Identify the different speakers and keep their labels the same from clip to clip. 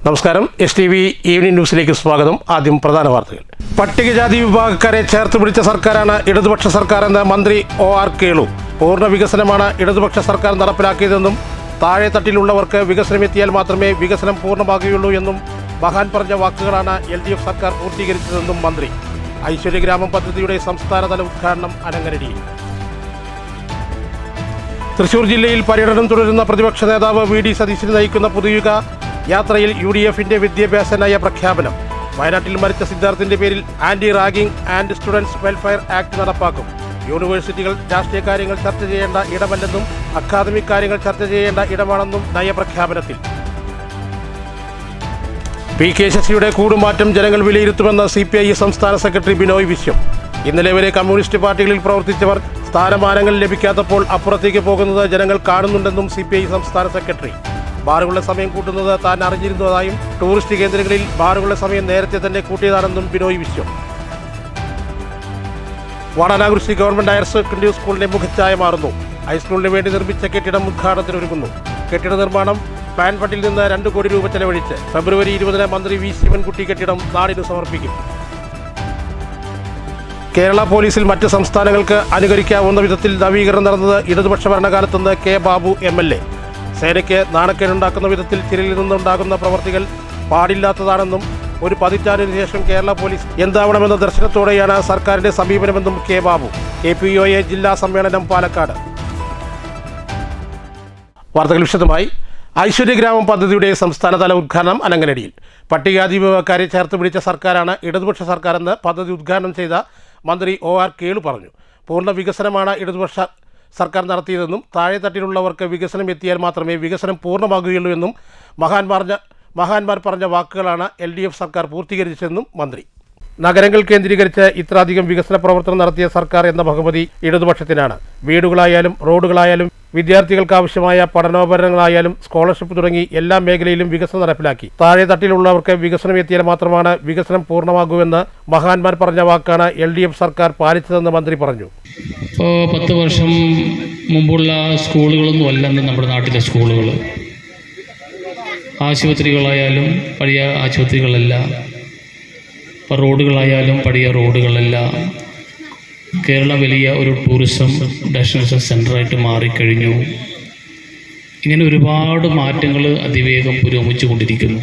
Speaker 1: നമസ്കാരം. STV evening ന്യൂസിലേക്ക് സ്വാഗതം. ആദ്യം പ്രധാന വാർത്തകൾ. പട്ടികജാതി വിഭാഗക്കാരെ ചേർത്ത് പിടിച്ച സർക്കാരാണ് ഇടതുപക്ഷ സർക്കാരെന്ന് മന്ത്രി OR കേളു. പൂർണ്ണ വികസനമാണ് ഇടതുപക്ഷ സർക്കാർ നടപ്പിലാക്കിയതെന്നും താഴെ തട്ടിലുള്ളവർക്ക് വികസനമെത്തിയാൽ മാത്രമേ വികസനം പൂർണ്ണമാകുകയുള്ളൂ എന്നും മഹാൻ പറഞ്ഞ വാക്കുകളാണ് LDF സർക്കാർ പൂർത്തീകരിച്ചതെന്നും മന്ത്രി. ഐശ്വര്യഗ്രാമം പദ്ധതിയുടെ സംസ്ഥാനതല ഉദ്ഘാടനം അനങ്ങനടിയിൽ. തൃശൂർ ജില്ലയിൽ പര്യടനം തുടരുന്ന പ്രതിപക്ഷ നേതാവ് VD സതീശൻ നയിക്കുന്ന പുതുയുഗ യാത്രയിൽ UDFന്റെ വിദ്യാഭ്യാസ നയ പ്രഖ്യാപനം. വയനാട്ടിൽ മരിച്ച സിദ്ധാർത്ഥിന്റെ പേരിൽ anti ragging and students welfare act നടപ്പാക്കും. യൂണിവേഴ്സിറ്റികൾ രാഷ്ട്രീയ കാര്യങ്ങൾ ചർച്ച ചെയ്യേണ്ട ഇടമല്ലെന്നും അക്കാദമിക് കാര്യങ്ങൾ ചർച്ച ചെയ്യേണ്ട ഇടമാണെന്നും നയപ്രഖ്യാപനത്തിൽ. PK ശശിയുടെ കൂടുമാറ്റം ജനങ്ങൾ വിലയിരുത്തുമെന്ന് CPI സംസ്ഥാന സെക്രട്ടറി ബിനോയ് വിശ്വം. ഇന്നലെ വരെ കമ്മ്യൂണിസ്റ്റ് പാർട്ടികളിൽ പ്രവർത്തിച്ചവർ സ്ഥാനമാനങ്ങൾ ലഭിക്കാത്തപ്പോൾ അപ്പുറത്തേക്ക് പോകുന്നത് ജനങ്ങൾ കാണുന്നുണ്ടെന്നും CPI സംസ്ഥാന സെക്രട്ടറി. ബാറുകളുടെ സമയം കൂട്ടുന്നത് താൻ അറിഞ്ഞിരുന്നതായും ടൂറിസ്റ്റ് കേന്ദ്രങ്ങളിൽ ബാറുകളുടെ സമയം നേരത്തെ തന്നെ കൂട്ടിയതാണെന്നും Binoy Viswam. Vadanamkurissi government higher secondary സ്കൂളിന്റെ മുഖച്ഛായ മാറുന്നു. ഹൈസ്കൂളിന് വേണ്ടി നിർമ്മിച്ച കെട്ടിടം ഉദ്ഘാടനത്തിനൊരുങ്ങുന്നു. കെട്ടിട നിർമ്മാണം പ്ലാൻ ഫണ്ടിൽ നിന്ന് 2 കോടി രൂപ ചെലവഴിച്ച് ഫെബ്രുവരി 20 മന്ത്രി V ശിവൻകുട്ടി കെട്ടിടം നാടിന് സമർപ്പിക്കും. കേരള പോലീസിൽ മറ്റ് സംസ്ഥാനങ്ങൾക്ക് അനുകരിക്കാവുന്ന വിധത്തിൽ നവീകരണം നടന്നത് ഇടതുപക്ഷ ഭരണകാലത്തുനിന്ന് K ബാബു MLA. സേനയ്ക്ക് നാണക്കേടുണ്ടാക്കുന്ന വിധത്തിൽ ചിലരിൽ നിന്നുണ്ടാകുന്ന പ്രവർത്തികൾ പാടില്ലാത്തതാണെന്നും ഒരു പതിറ്റാണ്ടിന് ശേഷം കേരള പോലീസ് എന്താവണമെന്ന ദർശനത്തോടെയാണ് സർക്കാരിന്റെ സമീപനമെന്നും K ബാബു. KPOA ജില്ലാ സമ്മേളനം പാലക്കാട്. വാർത്തകൾ വിശദമായി. ഐശ്വര്യഗ്രാമം പദ്ധതിയുടെ സംസ്ഥാനതല ഉദ്ഘാടനം അനങ്ങനടിയിൽ. പട്ടികജാതി വിഭാഗക്കാരെ ചേർത്ത് പിടിച്ച സർക്കാരാണ് ഇടതുപക്ഷ സർക്കാരെന്ന് പദ്ധതി ഉദ്ഘാടനം ചെയ്ത മന്ത്രി OR കേളു പറഞ്ഞു. പൂർണ്ണ വികസനമാണ് ഇടതുപക്ഷ സർക്കാർ നടത്തിയതെന്നും താഴെ തട്ടിലുള്ളവർക്ക് വികസനം എത്തിയാൽ മാത്രമേ വികസനം പൂർണ്ണമാകുകയുള്ളൂ എന്നും മഹാന്മാർ പറഞ്ഞ വാക്കുകളാണ് LDF സർക്കാർ പൂർത്തീകരിച്ചതെന്നും മന്ത്രി. നഗരങ്ങൾ കേന്ദ്രീകരിച്ച് ഇത്രയധികം വികസന പ്രവർത്തനം നടത്തിയ സർക്കാർ എന്ന ബഹുമതി ഇടതുപക്ഷത്തിനാണ്. വീടുകളായാലും റോഡുകളായാലും വിദ്യാർത്ഥികൾക്ക് ആവശ്യമായ പഠനോപകരണങ്ങളായാലും സ്കോളർഷിപ്പ് തുടങ്ങി എല്ലാ മേഖലയിലും വികസനം നടപ്പിലാക്കി. താഴെ തട്ടിലുള്ളവർക്ക് വികസനം എത്തിയാൽ മാത്രമാണ് വികസനം പൂർണ്ണമാകുമെന്ന് മഹാന്മാർ പറഞ്ഞ വാക്കാണ് LDF സർക്കാർ പാലിച്ചതെന്ന് മന്ത്രി പറഞ്ഞു.
Speaker 2: ഇപ്പോൾ 10 വർഷം മുമ്പുള്ള സ്കൂളുകളൊന്നും അല്ലെന്ന് നമ്മുടെ നാട്ടിലെ സ്കൂളുകൾ. ആശുപത്രികളായാലും പഴയ ആശുപത്രികളല്ല, ഇപ്പോൾ റോഡുകളായാലും പഴയ റോഡുകളല്ല. കേരളം വലിയ ഒരു ടൂറിസം ഡെസ്റ്റിനേഷൻ സെൻ്ററായിട്ട് മാറിക്കഴിഞ്ഞു. ഇങ്ങനെ ഒരുപാട് മാറ്റങ്ങൾ അതിവേഗം പുരോഗമിച്ചു കൊണ്ടിരിക്കുന്നു.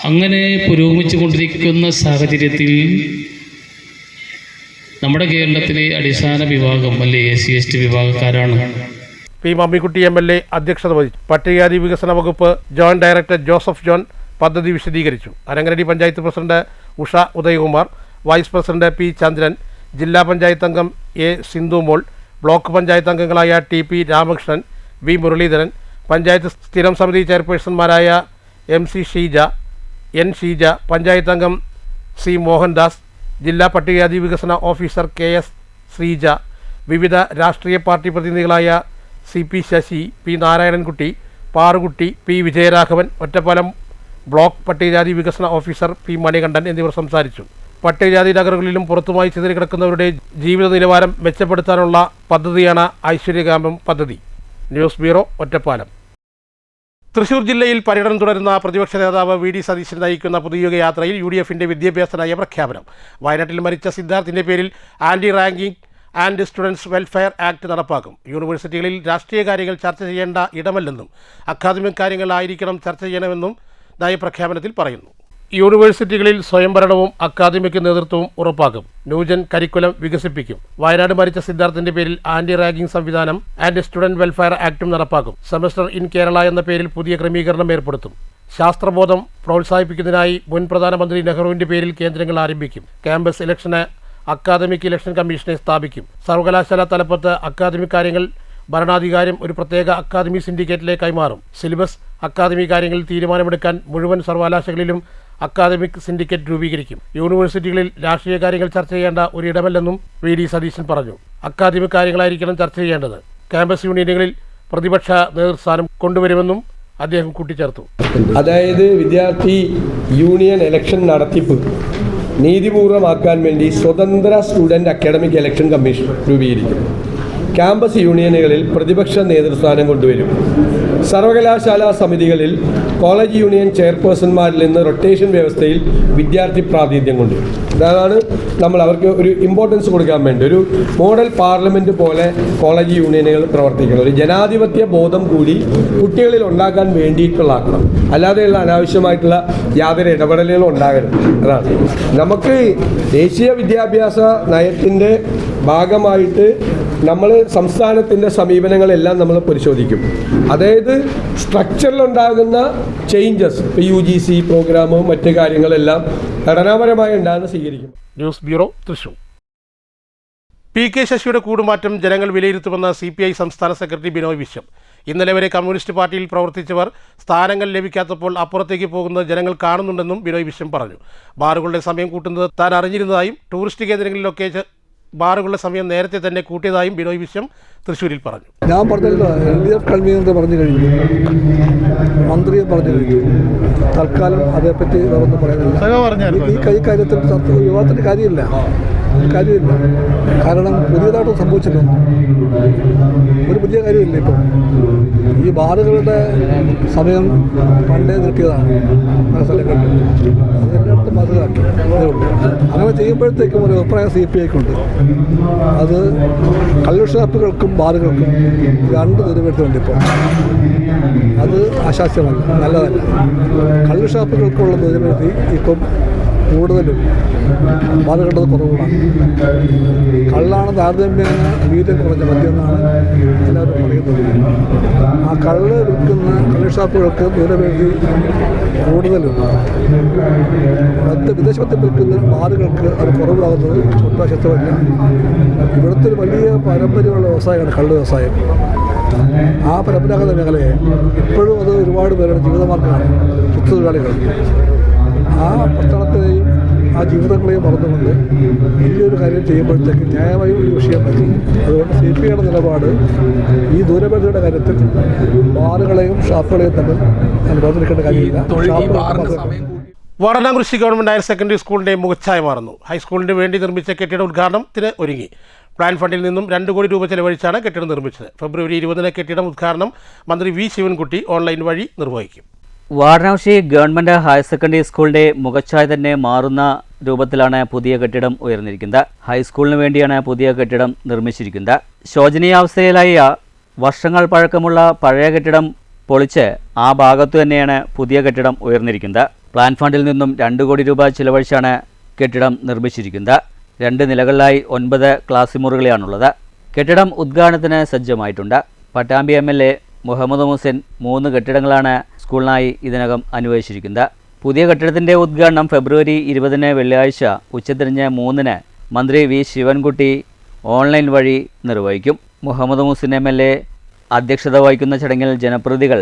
Speaker 2: അങ്ങനെ പുരോഗമിച്ചു കൊണ്ടിരിക്കുന്ന സാഹചര്യത്തിൽ നമ്മുടെ കേരളത്തിലെ അടിസ്ഥാന വിഭാഗം അല്ലെ SC/ST വിഭാഗക്കാരാണ്.
Speaker 1: P മമ്മിക്കുട്ടി MLA അധ്യക്ഷത വഹിച്ചു. പട്ടികജാതി വികസന വകുപ്പ് ജോയിന്റ് ഡയറക്ടർ ജോസഫ് ജോൺ പദ്ധതി വിശദീകരിച്ചു. Aranganadi panchayat president Usha Udayakumar, vice president P Chandran, ജില്ലാ പഞ്ചായത്ത് അംഗം A സിന്ധുമോൾ, ബ്ലോക്ക് പഞ്ചായത്ത് അംഗങ്ങളായ TP രാമകൃഷ്ണൻ, V മുരളീധരൻ, പഞ്ചായത്ത് സ്ഥിരം സമിതി ചെയർപേഴ്സൺമാരായ MC ഷീജ, N ഷീജ, പഞ്ചായത്ത് അംഗം C മോഹൻദാസ്, ജില്ലാ പട്ടികജാതി വികസന ഓഫീസർ KS ശ്രീജ, വിവിധ രാഷ്ട്രീയ പാർട്ടി പ്രതിനിധികളായ CP Sasi, P Narayanankutty, Parukutty, P Vijayaraghavan, Ottapalam block പട്ടികജാതി വികസന ഓഫീസർ P മണികണ്ഠൻ എന്നിവർ സംസാരിച്ചു. പട്ടികജാതി നഗരങ്ങളിലും പുറത്തുമായി ചിതറിക്കിടക്കുന്നവരുടെ ജീവിത നിലവാരം മെച്ചപ്പെടുത്താനുള്ള പദ്ധതിയാണ് ഐശ്വര്യഗ്രാമം പദ്ധതി. News bureau, Ottapalam. തൃശൂർ ജില്ലയിൽ പര്യടനം തുടരുന്ന പ്രതിപക്ഷ നേതാവ് VD സതീശൻ നയിക്കുന്ന പുതുയുഗ യാത്രയിൽ UDFന്റെ വിദ്യാഭ്യാസ നയ പ്രഖ്യാപനം. വയനാട്ടിൽ മരിച്ച സിദ്ധാർത്ഥിന്റെ പേരിൽ anti ragging and students welfare act നടപ്പാക്കും. യൂണിവേഴ്സിറ്റികളിൽ രാഷ്ട്രീയ കാര്യങ്ങൾ ചർച്ച ചെയ്യേണ്ട ഇടമല്ലെന്നും അക്കാദമിക് കാര്യങ്ങളായിരിക്കണം ചർച്ച ചെയ്യണമെന്നും നയപ്രഖ്യാപനത്തിൽ പറയുന്നു. യൂണിവേഴ്സിറ്റികളിൽ സ്വയംഭരണവും അക്കാദമിക് നേതൃത്വവും ഉറപ്പാക്കും. ന്യൂജൻ കരിക്കുലം വികസിപ്പിക്കും. വയനാട് മരിച്ച സിദ്ധാർത്ഥിന്റെ പേരിൽ ആന്റി റാഗിംഗ് സംവിധാനം ആൻഡ് സ്റ്റുഡന്റ് വെൽഫെയർ ആക്ടും നടപ്പാക്കും. സെമസ്റ്റർ ഇൻ കേരള എന്ന പേരിൽ പുതിയ ക്രമീകരണം ഏർപ്പെടുത്തും. ശാസ്ത്രബോധം പ്രോത്സാഹിപ്പിക്കുന്നതിനായി മുൻ പ്രധാനമന്ത്രി നെഹ്റുവിന്റെ പേരിൽ കേന്ദ്രങ്ങൾ ആരംഭിക്കും. ക്യാമ്പസ് ഇലക്ഷന് അക്കാദമിക് ഇലക്ഷൻ കമ്മീഷനെ സ്ഥാപിക്കും. സർവകലാശാല തലപ്പത്ത് അക്കാദമിക് കാര്യങ്ങൾ ഭരണാധികാരം ഒരു പ്രത്യേക അക്കാദമി സിൻഡിക്കേറ്റിലേക്ക് കൈമാറും. സിലബസ്, അക്കാദമിക് കാര്യങ്ങളിൽ തീരുമാനമെടുക്കാൻ മുഴുവൻ സർവകലാശാലകളിലും അക്കാദമിക് സിൻഡിക്കേറ്റ് രൂപീകരിക്കും. യൂണിവേഴ്സിറ്റികളിൽ രാഷ്ട്രീയ കാര്യങ്ങൾ ചർച്ച ചെയ്യേണ്ട ഒരിടമല്ലെന്നും VD സതീശൻ പറഞ്ഞു. അക്കാദമിക് കാര്യങ്ങളായിരിക്കണം ചർച്ച ചെയ്യേണ്ടത്. ക്യാമ്പസ് യൂണിയനുകളിൽ പ്രതിപക്ഷ നേതൃസ്ഥാനം കൊണ്ടുവരുമെന്നും അദ്ദേഹം കൂട്ടിച്ചേർത്തു.
Speaker 3: അതായത് വിദ്യാർത്ഥി യൂണിയൻ ഇലക്ഷൻ നടത്തിപ്പ് നീതിപൂർവമാക്കാൻ വേണ്ടി സ്വതന്ത്ര സ്റ്റുഡൻറ് അക്കാഡമിക് ഇലക്ഷൻ കമ്മീഷൻ രൂപീകരിക്കും. ക്യാമ്പസ് യൂണിയനുകളിൽ പ്രതിപക്ഷ നേതൃസ്ഥാനം കൊണ്ടുവരും. സർവകലാശാലാ സമിതികളിൽ കോളേജ് യൂണിയൻ ചെയർപേഴ്സൺമാരിൽ നിന്ന് റൊട്ടേഷൻ വ്യവസ്ഥയിൽ വിദ്യാർത്ഥി പ്രാതിനിധ്യം കൊണ്ടുവരും. അതാണ് നമ്മൾ അവർക്ക് ഒരു ഇമ്പോർട്ടൻസ് കൊടുക്കാൻ വേണ്ടി ഒരു മോഡൽ പാർലമെൻറ്റ് പോലെ കോളേജ് യൂണിയനുകൾ പ്രവർത്തിക്കണം. ഒരു ജനാധിപത്യ ബോധം കൂടി കുട്ടികളിൽ ഉണ്ടാക്കാൻ വേണ്ടിയിട്ടുള്ളതാക്കണം. അല്ലാതെയുള്ള അനാവശ്യമായിട്ടുള്ള യാതൊരു ഇടപെടലുകളും ഉണ്ടാകരുത്. അതാണ് നമുക്ക് ദേശീയ വിദ്യാഭ്യാസ നയത്തിൻ്റെ ഭാഗമായിട്ട് നമ്മൾ സംസ്ഥാനത്തിൻ്റെ സമീപനങ്ങളെല്ലാം നമ്മൾ പരിശോധിക്കും. അതായത് സ്ട്രക്ചറിലുണ്ടാകുന്ന ചേഞ്ചസ്, ഇപ്പോൾ UGC പ്രോഗ്രാമോ മറ്റ് കാര്യങ്ങളെല്ലാം ഘടനാപരമായി ഉണ്ടാകുന്ന സ്വീകരിക്കും.
Speaker 1: News bureau, Thrissur. PK ശശിയുടെ കൂടുമാറ്റം ജനങ്ങൾ വിലയിരുത്തുമെന്ന് CPI സംസ്ഥാന സെക്രട്ടറി ബിനോയ് വിശ്വം. ഇന്നലെ വരെ കമ്മ്യൂണിസ്റ്റ് പാർട്ടിയിൽ പ്രവർത്തിച്ചവർ സ്ഥാനങ്ങൾ ലഭിക്കാത്തപ്പോൾ അപ്പുറത്തേക്ക് പോകുന്നത് ജനങ്ങൾ കാണുന്നുണ്ടെന്നും ബിനോയ് വിശ്വം പറഞ്ഞു. ബാറുകളുടെ സമയം കൂട്ടുന്നത് താൻ അറിഞ്ഞിരുന്നതായും ടൂറിസ്റ്റ് കേന്ദ്രങ്ങളിലൊക്കെ ബാറുകളുടെ സമയം നേരത്തെ തന്നെ കൂട്ടിയതായും ബിനോയ് വിശ്വം തൃശ്ശൂരിൽ പറഞ്ഞു.
Speaker 4: ഞാൻ പറഞ്ഞല്ലോ, LDF കൺവീനർ പറഞ്ഞു കഴിഞ്ഞു, മന്ത്രിയെ പറഞ്ഞു കഴിഞ്ഞു. തൽക്കാലം അതേപ്പറ്റി വേറൊന്നും പറയുന്നില്ല. ഈ കാര്യത്തിൽ വിവാദത്തിന് കാര്യമില്ല. കാരണം പുതിയതായിട്ട് സംഭവിച്ചിട്ടുണ്ട്. ഒരു പുതിയ കാര്യമില്ല. ഇപ്പം ഈ ബാറുകളുടെ സമയം പണ്ടേ നിർത്തിയതാണ് പല സ്ഥലങ്ങളിൽ. അതിൻ്റെ അടുത്ത് മനസ്സിലാക്കി അങ്ങനെ ചെയ്യുമ്പോഴത്തേക്കും ഒരു അഭിപ്രായം CPIക്കുണ്ട്. അത് കള്ളുഷാപ്പുകൾക്കും ബാറുകൾക്കും രണ്ട് ദുരിതപ്പെടുത്തുന്നുണ്ട്. ഇപ്പോൾ അത് ആശാസ്യമല്ല, നല്ലതല്ല. കള്ളുഷാപ്പുകൾക്കുള്ള ദുരിതപ്പെടുത്തി ഇപ്പം കൂടുതലും ബാറുകളുടെ കുറവുകളാണ്. കള്ളാണ് താരതമ്യേന വീര്യം കുറഞ്ഞ മദ്യമെന്നാണ് എല്ലാവരും പറയുന്നത്. ആ കള്ള് വിൽക്കുന്ന കള്ളുഷാപ്പുകൾക്ക് ദൂരപരിധി കൂടുതലും വിദേശത്തിൽ വിൽക്കുന്ന ബാറുകൾക്ക് അത് കുറവാകുന്നത് ഒട്ടാശത്വമല്ല. ഇവിടുത്തെ ഒരു വലിയ പാരമ്പര്യമുള്ള വ്യവസായമാണ് കള്ള് വ്യവസായം. ആ പരമ്പരാഗത മേഖലയെ ഇപ്പോഴും അത് ഒരുപാട് പേരുടെ ജീവിതമാർഗ്ഗമാണ്. തൊഴിലാളികൾ ആ പട്ടണത്തെയും ആ ജീവിതങ്ങളെയും മറന്നുകൊണ്ട് വലിയൊരു കാര്യം ചെയ്യുമ്പോഴത്തേക്ക് ന്യായമായ ഒരു വിഷയം മതി. അതുകൊണ്ട് CPIയുടെ നിലപാട് ഈ ദൂരപരിധിയുടെ കാര്യത്തിൽ ബാറുകളെയും ഷാപ്പുകളെയും തമ്മിൽ അനുബന്ധിക്കേണ്ട കാര്യമില്ല.
Speaker 1: വാടനാംകുറിശി ഗവൺമെൻറ് ഹയർ സെക്കൻഡറി സ്കൂളിൻ്റെ മുഖച്ഛായ മാറുന്നു. ഹൈസ്കൂളിന് വേണ്ടി നിർമ്മിച്ച കെട്ടിട ഉദ്ഘാടനത്തിന് ഒരുങ്ങി. പ്ലാൻ ഫണ്ടിൽ നിന്നും 2 കോടി രൂപ ചെലവഴിച്ചാണ് കെട്ടിടം നിർമ്മിച്ചത്. ഫെബ്രുവരി 20 കെട്ടിടം ഉദ്ഘാടനം മന്ത്രി V ശിവൻകുട്ടി ഓൺലൈൻ വഴി നിർവഹിക്കും.
Speaker 5: വാരണാസി ഗവൺമെൻറ് ഹയർ സെക്കൻഡറി സ്കൂളിൻ്റെ മുഖച്ഛായ തന്നെ മാറുന്ന രൂപത്തിലാണ് പുതിയ കെട്ടിടം ഉയർന്നിരിക്കുന്നത്. ഹൈസ്കൂളിന് വേണ്ടിയാണ് പുതിയ കെട്ടിടം നിർമ്മിച്ചിരിക്കുന്നത്. ശോചനീയാവസ്ഥയിലായ വർഷങ്ങൾ പഴക്കമുള്ള പഴയ കെട്ടിടം പൊളിച്ച് ആ ഭാഗത്തു തന്നെയാണ് പുതിയ കെട്ടിടം ഉയർന്നിരിക്കുന്നത്. പ്ലാൻ ഫണ്ടിൽ നിന്നും 2 കോടി രൂപ ചിലവഴിച്ചാണ് കെട്ടിടം നിർമ്മിച്ചിരിക്കുന്നത്. 2 നിലകളിലായി 9 ക്ലാസ് മുറികളാണുള്ളത്. കെട്ടിടം ഉദ്ഘാടനത്തിന് സജ്ജമായിട്ടുണ്ട്. പട്ടാമ്പി MLA മുഹമ്മദ് മുഹസിൻ 3 കെട്ടിടങ്ങളാണ് സ്കൂളിനായി ഇതിനകം അനുവദിച്ചിരിക്കുന്നത്. പുതിയ കെട്ടിടത്തിൻ്റെ ഉദ്ഘാടനം ഫെബ്രുവരി 20 വെള്ളിയാഴ്ച ഉച്ചതിരിഞ്ഞ് 3 മന്ത്രി V ശിവൻകുട്ടി ഓൺലൈൻ വഴി നിർവഹിക്കും. മുഹമ്മദ് മുഹസിൻ MLA അധ്യക്ഷത വഹിക്കുന്ന ചടങ്ങിൽ ജനപ്രതിനിധികൾ,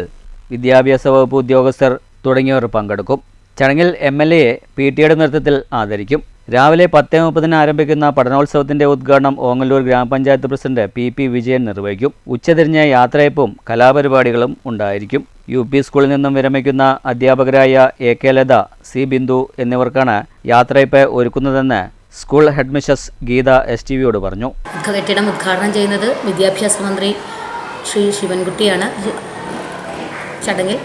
Speaker 5: വിദ്യാഭ്യാസ വകുപ്പ് ഉദ്യോഗസ്ഥർ തുടങ്ങിയവർ പങ്കെടുക്കും. ചടങ്ങിൽ MLAയെ PTയുടെ നേതൃത്വത്തിൽ ആദരിക്കും. രാവിലെ 10:30 ആരംഭിക്കുന്ന പഠനോത്സവത്തിൻ്റെ ഉദ്ഘാടനം ഓങ്ങല്ലൂർ ഗ്രാമപഞ്ചായത്ത് പ്രസിഡന്റ് PP വിജയൻ നിർവഹിക്കും. ഉച്ചതിരിഞ്ഞ് യാത്രയപ്പും കലാപരിപാടികളും ഉണ്ടായിരിക്കും. UP സ്കൂളിൽ നിന്നും വിരമിക്കുന്ന അധ്യാപകരായ AK ലത, C ബിന്ദു എന്നിവർക്കാണ് യാത്രയപ്പ് ഒരുക്കുന്നതെന്ന് സ്കൂൾ ഹെഡ് മിസ്സസ് ഗീത STVയോട് പറഞ്ഞു.
Speaker 6: കെട്ടിടം ഉദ്ഘാടനം ചെയ്യുന്നത് വിദ്യാഭ്യാസ മന്ത്രി ശ്രീ ശിവൻകുട്ടിയാണ്. ചടങ്ങിൽ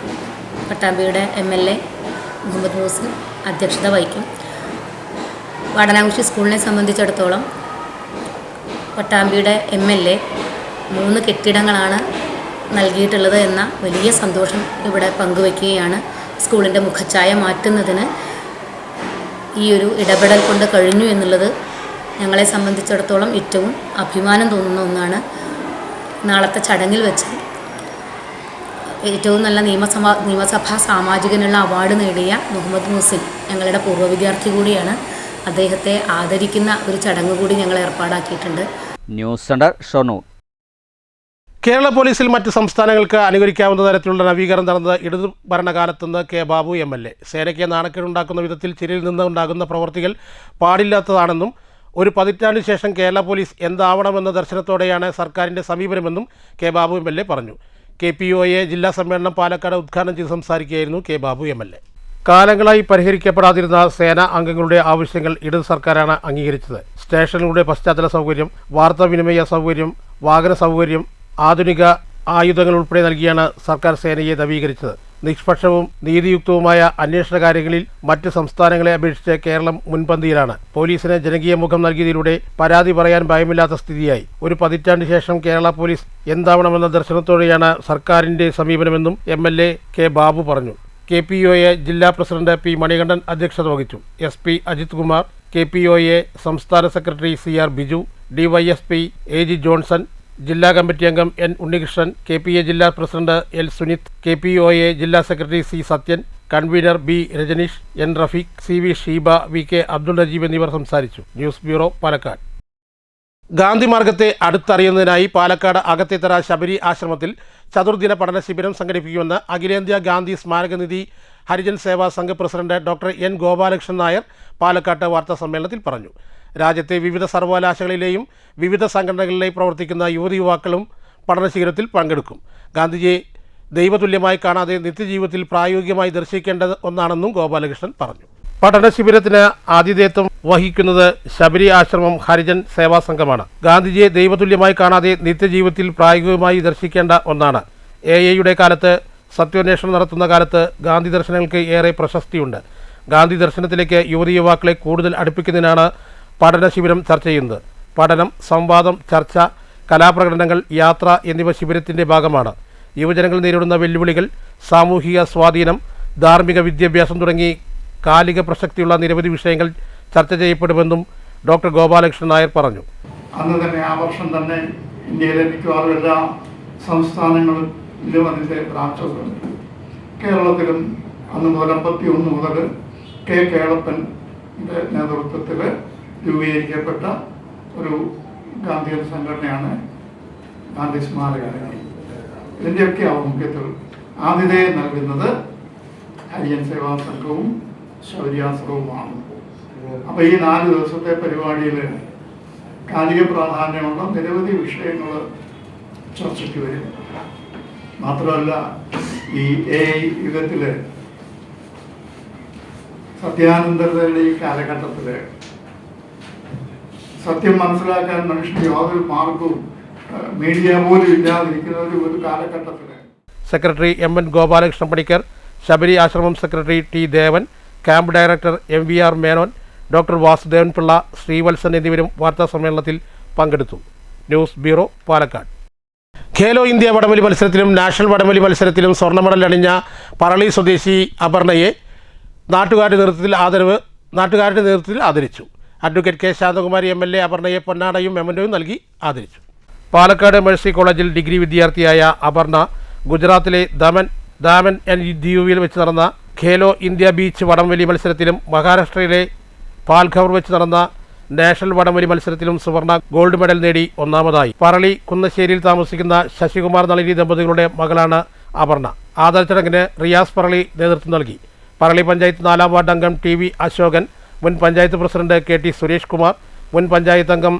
Speaker 6: പട്ടാമ്പിയുടെ MLA മുഹമ്മദ് മുഹസിൻ അധ്യക്ഷത വഹിക്കും. വാടനാംകുറിശി സ്കൂളിനെ സംബന്ധിച്ചിടത്തോളം പട്ടാമ്പിയുടെ MLA 3 കെട്ടിടങ്ങളാണ് നൽകിയിട്ടുള്ളത് എന്ന വലിയ സന്തോഷം ഇവിടെ പങ്കുവയ്ക്കുകയാണ്. സ്കൂളിൻ്റെ മുഖച്ഛായ മാറ്റുന്നതിന് ഈ ഒരു ഇടപെടൽ കൊണ്ട് കഴിഞ്ഞു എന്നുള്ളത് ഞങ്ങളെ സംബന്ധിച്ചിടത്തോളം ഏറ്റവും അഭിമാനം തോന്നുന്ന ഒന്നാണ്. നാളത്തെ ചടങ്ങിൽ വെച്ച് ഏറ്റവും നല്ല നിയമസഭാ സാമാജികനുള്ള അവാർഡ് നേടിയ മുഹമ്മദ് മുഹസിൻ ഞങ്ങളുടെ പൂർവ്വ വിദ്യാർത്ഥി കൂടിയാണ്. അദ്ദേഹത്തെ ആദരിക്കുന്ന ഒരു ചടങ്ങ് കൂടി ഞങ്ങൾ ഏർപ്പാടാക്കിയിട്ടുണ്ട്.
Speaker 5: News centre, Shoranur.
Speaker 1: കേരള പോലീസിൽ മറ്റ് സംസ്ഥാനങ്ങൾക്ക് അനുകരിക്കാവുന്ന തരത്തിലുള്ള നവീകരണം നടന്നത് ഇടതു ഭരണകാലത്തുനിന്ന് K ബാബു MLA. സേനയ്ക്ക് നാണക്കേടുണ്ടാക്കുന്ന വിധത്തിൽ ചിലരിൽ നിന്ന് ഉണ്ടാകുന്ന പ്രവർത്തികൾ പാടില്ലാത്തതാണെന്നും ഒരു പതിറ്റാണ്ടിന് ശേഷം കേരള പോലീസ് എന്താവണമെന്ന ദർശനത്തോടെയാണ് സർക്കാരിൻ്റെ സമീപനമെന്നും K ബാബു MLA പറഞ്ഞു. KPOA ജില്ലാ സമ്മേളനം പാലക്കാട് ഉദ്ഘാടനം ചെയ്ത് സംസാരിക്കുകയായിരുന്നു K ബാബു MLA. കാലങ്ങളായി പരിഹരിക്കപ്പെടാതിരുന്ന സേനാ അംഗങ്ങളുടെ ആവശ്യങ്ങൾ ഇടത് സർക്കാരാണ് അംഗീകരിച്ചത്. സ്റ്റേഷനുകളുടെ പശ്ചാത്തല സൗകര്യം, വാർത്താവിനിമയ സൗകര്യം, വാഹന സൗകര്യം, ആധുനിക ആയുധങ്ങൾ ഉൾപ്പെടെ നൽകിയാണ് സർക്കാർ സേനയെ നവീകരിച്ചത്. നിഷ്പക്ഷവും നീതിയുക്തവുമായ അന്വേഷണ കാര്യങ്ങളിൽ മറ്റ് സംസ്ഥാനങ്ങളെ അപേക്ഷിച്ച് കേരളം മുൻപന്തിയിലാണ്. പോലീസിന് ജനകീയ മുഖം നൽകിയതിലൂടെ പരാതി പറയാൻ ഭയമില്ലാത്ത സ്ഥിതിയായി. ഒരു പതിറ്റാണ്ടിന് ശേഷം കേരള പോലീസ് എന്താവണമെന്ന ദർശനത്തോടെയാണ് സർക്കാരിന്റെ സമീപനമെന്നും MLA കെ ബാബു പറഞ്ഞു. KPOA ജില്ലാ പ്രസിഡന്റ് പി മണികണ്ഠൻ അധ്യക്ഷത വഹിച്ചു. SP അജിത് കുമാർ, KPOA സംസ്ഥാന secretary CR Biju, DYSP AG Johnson, ജില്ലാ കമ്മിറ്റി അംഗം N ഉണ്ണികൃഷ്ണൻ, KPA ജില്ലാ പ്രസിഡന്റ് L സുനിത്, KPOA ജില്ലാ secretary C Sathyan, convener B Rajneesh, N Rafeeq, CV Sheeba, VK Abdul Najeeb എന്നിവർ സംസാരിച്ചു. News bureau, Palakkad. ഗാന്ധി മാർഗത്തെ അടുത്തറിയുന്നതിനായി പാലക്കാട് അകത്തേത്തറ ശബരി ആശ്രമത്തിൽ ചതുർദിന പഠന ശിബിരം സംഘടിപ്പിക്കുമെന്ന് അഖിലേന്ത്യാ ഗാന്ധി സ്മാരകനിധി Harijan Seva Sangh president doctor N Gopalakrishnan Nair പാലക്കാട്ട് വാർത്താ സമ്മേളനത്തിൽ പറഞ്ഞു. രാജ്യത്തെ വിവിധ സർവകലാശാലകളിലെയും വിവിധ സംഘടനകളിലെയും പ്രവർത്തിക്കുന്ന യുവതിയുവാക്കളും പഠനശിബിരത്തിൽ പങ്കെടുക്കും. ഗാന്ധിജിയെ ദൈവതുല്യമായി കാണാതെ നിത്യജീവിതത്തിൽ പ്രായോഗികമായി ദർശിക്കേണ്ട ഒന്നാണെന്നും ഗോപാലകൃഷ്ണൻ പറഞ്ഞു. പഠന ശിബിരത്തിന് ആതിഥേയത്വം വഹിക്കുന്നത് ശബരി ആശ്രമം ഹരിജൻ സേവാ സംഘമാണ്. ഗാന്ധിജിയെ ദൈവതുല്യമായി കാണാതെ നിത്യജീവിതത്തിൽ പ്രായോഗികമായി ദർശിക്കേണ്ട ഒന്നാണ്. AI കാലത്ത് സത്യാന്വേഷണം നടത്തുന്ന കാലത്ത് ഗാന്ധി ദർശനങ്ങൾക്ക് ഏറെ പ്രശസ്തിയുണ്ട്. ഗാന്ധി ദർശനത്തിലേക്ക് യുവതിയുവാക്കളെ കൂടുതൽ അടുപ്പിക്കുന്നതിനാണ് പഠന ശിബിരം ചർച്ച ചെയ്യുന്നത്. പഠനം, സംവാദം, ചർച്ച, കലാപ്രകടനങ്ങൾ, യാത്ര എന്നിവ ശിബിരത്തിൻ്റെ ഭാഗമാണ്. യുവജനങ്ങൾ നേരിടുന്ന വെല്ലുവിളികൾ, സാമൂഹിക സ്വാധീനം, ധാർമ്മിക വിദ്യാഭ്യാസം തുടങ്ങി കാലിക പ്രസക്തിയുള്ള നിരവധി വിഷയങ്ങൾ ചർച്ച ചെയ്യപ്പെടുമെന്നും ഡോക്ടർ ഗോപാലകൃഷ്ണൻ നായർ പറഞ്ഞു.
Speaker 7: അന്ന് തന്നെ ആ വർഷം തന്നെ ഇന്ത്യയിലെ മിക്കവാറും എല്ലാ സംസ്ഥാനങ്ങളിലും അതിൻ്റെ ബ്രാഞ്ചുകളുണ്ട്. കേരളത്തിലും അന്ന് മുതൽ 51 മുതൽ K കേളപ്പൻ്റെ നേതൃത്വത്തിൽ രൂപീകരിക്കപ്പെട്ട ഒരു ഗാന്ധിയൻ സംഘടനയാണ് ഗാന്ധി സ്മാരക സമിതി. ഇതിൻ്റെയൊക്കെ ആഭിമുഖ്യത്തിൽ ആതിഥേയം നൽകുന്നത് ഹരിജൻ സേവാ സംഘവും ശബരിയാശ്രമവുമാണ്. അപ്പോൾ ഈ 4 ദിവസത്തെ പരിപാടിയിൽ കാലിക പ്രാധാന്യമുള്ള നിരവധി വിഷയങ്ങൾ ചർച്ചയ്ക്ക് വരും. മാത്രമല്ല, ഈ AI യുഗത്തിൽ സത്യാനന്തരതയുടെ ഈ കാലഘട്ടത്തിൽ സത്യം മനസ്സിലാക്കാൻ മനുഷ്യന് യാതൊരു മാർഗവും മീഡിയ പോലും ഇല്ലാതിരിക്കുന്ന ഒരു കാലഘട്ടത്തിൽ
Speaker 1: secretary MN Gopalakrishnan Panicker, Sabari Ashram secretary T Devan, camp director MVR Menon, doctor Vasudevan Pillai, Sreevalsan എന്നിവരും വാർത്താ സമ്മേളനത്തിൽ പങ്കെടുത്തു. News bureau, Palakkad. ഖേലോ ഇന്ത്യ വടംവലി മത്സരത്തിലും നാഷണൽ വടംവലി മത്സരത്തിലും സ്വർണ്ണ മെഡൽ അണിഞ്ഞ പറളി സ്വദേശി അപർണയെ നാട്ടുകാരുടെ നേതൃത്വത്തിൽ ആദരിച്ചു. അഡ്വക്കേറ്റ് K ശാന്തകുമാരി MLA അപർണയെ പൊന്നാടയും മെമന്റോയും നൽകി ആദരിച്ചു. പാലക്കാട് മേഴ്സി കോളേജിൽ ഡിഗ്രി വിദ്യാർത്ഥിയായ അപർണ ഗുജറാത്തിലെ ദാമൻ DUവിൽ വെച്ച് നടന്ന ഖേലോ ഇന്ത്യ ബീച്ച് വടംവലി മത്സരത്തിലും മഹാരാഷ്ട്രയിലെ പാൽഘർ വെച്ച് നടന്ന നാഷണൽ വടംവലി മത്സരത്തിലും സുവർണ ഗോൾഡ് മെഡൽ നേടി ഒന്നാമതായി. പറളി കുന്നശ്ശേരിയിൽ താമസിക്കുന്ന ശശികുമാർ നളിനി ദമ്പതികളുടെ മകളാണ് അപർണ. ആദര ചടങ്ങിന് റിയാസ് പറളി നേതൃത്വം നൽകി. പറളി പഞ്ചായത്ത് 4ാം വാർഡ് അംഗം TV അശോകൻ, മുൻ പഞ്ചായത്ത് പ്രസിഡന്റ് KT സുരേഷ് കുമാർ, മുൻ പഞ്ചായത്ത് അംഗം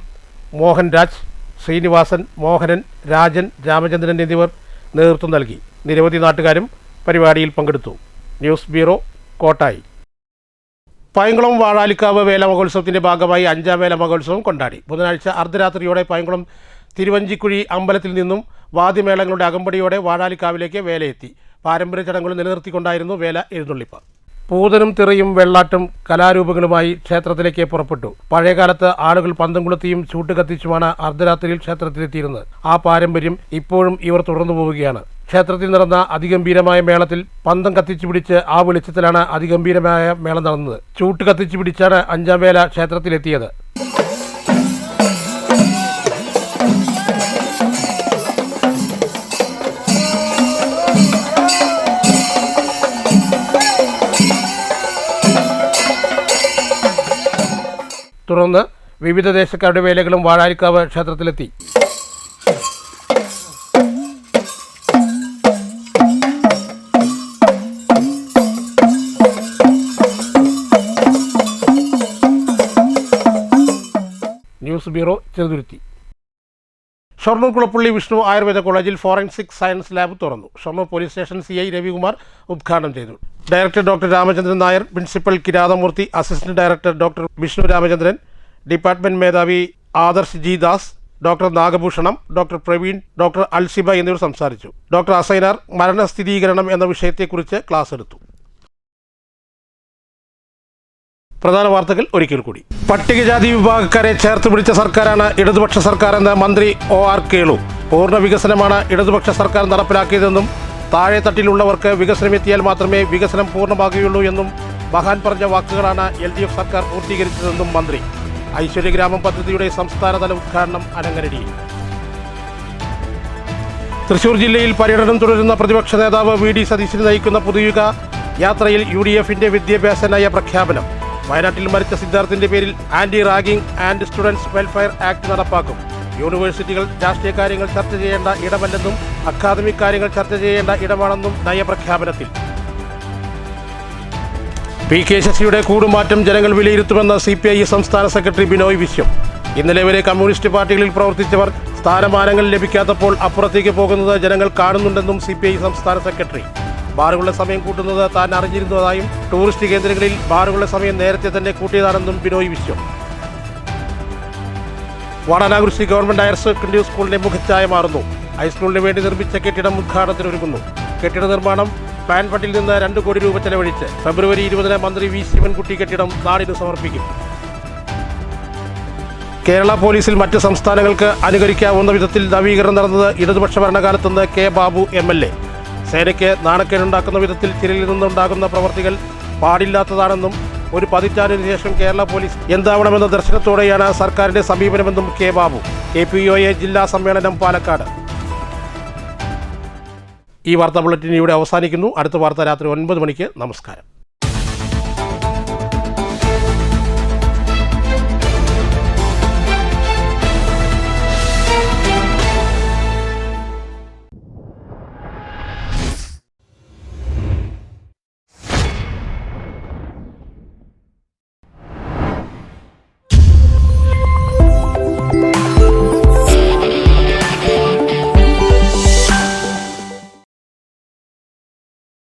Speaker 1: മോഹൻ രാജ്, ശ്രീനിവാസൻ, മോഹനൻ, രാജൻ, രാമചന്ദ്രൻ എന്നിവർ നേതൃത്വം നൽകി. നിരവധി നാട്ടുകാരും പരിപാടിയിൽ പങ്കെടുത്തു. News bureau, Kottayi. പൈങ്കുളം വാഴാലിക്കാവ് വേല മഹോത്സവത്തിൻ്റെ ഭാഗമായി 5ാം വേല മഹോത്സവം കൊണ്ടാടി. ബുധനാഴ്ച അർദ്ധരാത്രിയോടെ പൈങ്കുളം തിരുവഞ്ചിക്കുഴി അമ്പലത്തിൽ നിന്നും വാദ്യമേളങ്ങളുടെ അകമ്പടിയോടെ വാഴാലിക്കാവിലേക്ക് വേലയെത്തി. പാരമ്പര്യ ചടങ്ങുകൾ നിലനിർത്തിക്കൊണ്ടായിരുന്നു വേല എഴുന്നള്ളിപ്പ്. പൂതനും തിറയും വെള്ളാട്ടും കലാരൂപങ്ങളുമായി ക്ഷേത്രത്തിലേക്ക് പുറപ്പെട്ടു. പഴയകാലത്ത് ആളുകൾ പന്തം കൊളുത്തിയും ചൂട്ട് കത്തിച്ചുമാണ് അർദ്ധരാത്രിയിൽ ക്ഷേത്രത്തിലെത്തിയിരുന്നത്. ആ പാരമ്പര്യം ഇപ്പോഴും ഇവർ തുടർന്നു പോവുകയാണ്. ക്ഷേത്രത്തിൽ നടന്ന അതിഗംഭീരമായ മേളത്തിൽ പന്തം കത്തിച്ചു പിടിച്ച് ആ വെളിച്ചത്തിലാണ് അതിഗംഭീരമായ മേളം നടന്നത്. ചൂട്ട് കത്തിച്ചു പിടിച്ചാണ് 5ാം വേല ക്ഷേത്രത്തിലെത്തിയത്. തുടർന്ന് വിവിധ ദേശക്കാരുടെ വേലകളും വാഴാലിക്കാവ് ക്ഷേത്രത്തിലെത്തി. News bureau, Cheruthuruthy. ഷൊർണൂർ കുളപ്പള്ളി വിഷ്ണു ആയുർവേദ കോളേജിൽ ഫോറൻസിക് സയൻസ് ലാബ് തുറന്നു. Shoranur police station CI Ravikumar ഉദ്ഘാടനം ചെയ്തു. Director doctor Ramachandran Nair, principal Kirathamoorthy, assistant director doctor Vishnu Ramachandran, department മേധാവി Adarsh G Das, doctor Nagabhushanam, doctor Praveen, doctor Alsiba എന്നിവർ സംസാരിച്ചു. ഡോക്ടർ അസൈനാർ മരണസ്ഥിരീകരണം എന്ന വിഷയത്തെക്കുറിച്ച് ക്ലാസ് എടുത്തു. പ്രധാന വാർത്തകൾ ഒരിക്കൽ കൂടി. പട്ടികജാതി വിഭാഗക്കാരെ ചേർത്ത് പിടിച്ച സർക്കാരാണ് ഇടതുപക്ഷ സർക്കാർ എന്ന് മന്ത്രി OR കേളു. പൂർണ്ണ വികസനമാണ് ഇടതുപക്ഷ സർക്കാർ നടപ്പിലാക്കിയതെന്നും താഴെത്തട്ടിലുള്ളവർക്ക് വികസനമെത്തിയാൽ മാത്രമേ വികസനം പൂർണ്ണമാകുകയുള്ളൂ എന്നും മഹാൻ പറഞ്ഞ വാക്കുകളാണ് LDF സർക്കാർ പൂർത്തീകരിച്ചതെന്നും മന്ത്രി. ഐശ്വര്യഗ്രാമം പദ്ധതിയുടെ സംസ്ഥാനതല ഉദ്ഘാടനം അരങ്ങനടിയിൽ. തൃശൂർ ജില്ലയിൽ പര്യടനം തുടരുന്ന പ്രതിപക്ഷ നേതാവ് VD സതീശൻ നയിക്കുന്ന പുതുയുഗ യാത്രയിൽ UDF-ന്റെ വിദ്യാഭ്യാസ നയ പ്രഖ്യാപനം. വയനാട്ടിൽ മരിച്ച സിദ്ധാർത്ഥിന്റെ പേരിൽ anti ragging and students welfare act നടപ്പാക്കും. യൂണിവേഴ്സിറ്റികൾ രാഷ്ട്രീയ കാര്യങ്ങൾ ചർച്ച ചെയ്യേണ്ട ഇടമല്ലെന്നും അക്കാദമിക് കാര്യങ്ങൾ ചർച്ച ചെയ്യേണ്ട ഇടമാണെന്നും നയപ്രഖ്യാപനത്തിൽ. PK ശശിയുടെ കൂടുമാറ്റം ജനങ്ങൾ വിലയിരുത്തുമെന്ന് CPI സംസ്ഥാന സെക്രട്ടറി ബിനോയ് വിശ്വം. ഇന്നലെ വരെ കമ്മ്യൂണിസ്റ്റ് പാർട്ടികളിൽ പ്രവർത്തിച്ചവർ സ്ഥാനമാനങ്ങൾ ലഭിക്കാത്തപ്പോൾ അപ്പുറത്തേക്ക് പോകുന്നത് ജനങ്ങൾ കാണുന്നുണ്ടെന്നും CPI സംസ്ഥാന സെക്രട്ടറി. ബാറുകളുടെ സമയം കൂട്ടുന്നത് താൻ അറിഞ്ഞിരുന്നതായും ടൂറിസ്റ്റ് കേന്ദ്രങ്ങളിൽ ബാറുകളുടെ സമയം നേരത്തെ തന്നെ കൂട്ടിയതാണെന്നും Binoy Viswam. Vadanamkurissi government higher secondary സ്കൂളിന്റെ മുഖച്ഛായ മാറുന്നു. ഹൈസ്കൂളിന് വേണ്ടി നിർമ്മിച്ച കെട്ടിടം ഉദ്ഘാടനത്തിനൊരുങ്ങുന്നു. കെട്ടിട നിർമ്മാണം പ്ലാൻ ഫണ്ടിൽ നിന്ന് 2 കോടി രൂപ ചെലവഴിച്ച് ഫെബ്രുവരി 20-ന് മന്ത്രി V ശിവൻകുട്ടി കെട്ടിടം നാടിന് സമർപ്പിക്കും. കേരള പോലീസിൽ മറ്റ് സംസ്ഥാനങ്ങൾക്ക് അനുകരിക്കാവുന്ന വിധത്തിൽ നവീകരണം നടന്നത് ഇടതുപക്ഷ ഭരണകാലത്തുനിന്ന് K ബാബു MLA. സേനയ്ക്ക് നാണക്കേടുണ്ടാക്കുന്ന വിധത്തിൽ ചിലരിൽ നിന്നുണ്ടാകുന്ന പ്രവർത്തികൾ പാടില്ലാത്തതാണെന്നും ഒരു പതിറ്റാണ്ടിന് ശേഷം കേരള പോലീസ് എന്താവണമെന്ന ദർശനത്തോടെയാണ് സർക്കാരിന്റെ സമീപനമെന്നും K ബാബു. KPOA ജില്ലാ സമ്മേളനം പാലക്കാട്. ഈ വാർത്താ ബുള്ളറ്റിൻ ഇവിടെ അവസാനിക്കുന്നു. അടുത്ത വാർത്ത രാത്രി 9 മണിക്ക്. നമസ്കാരം.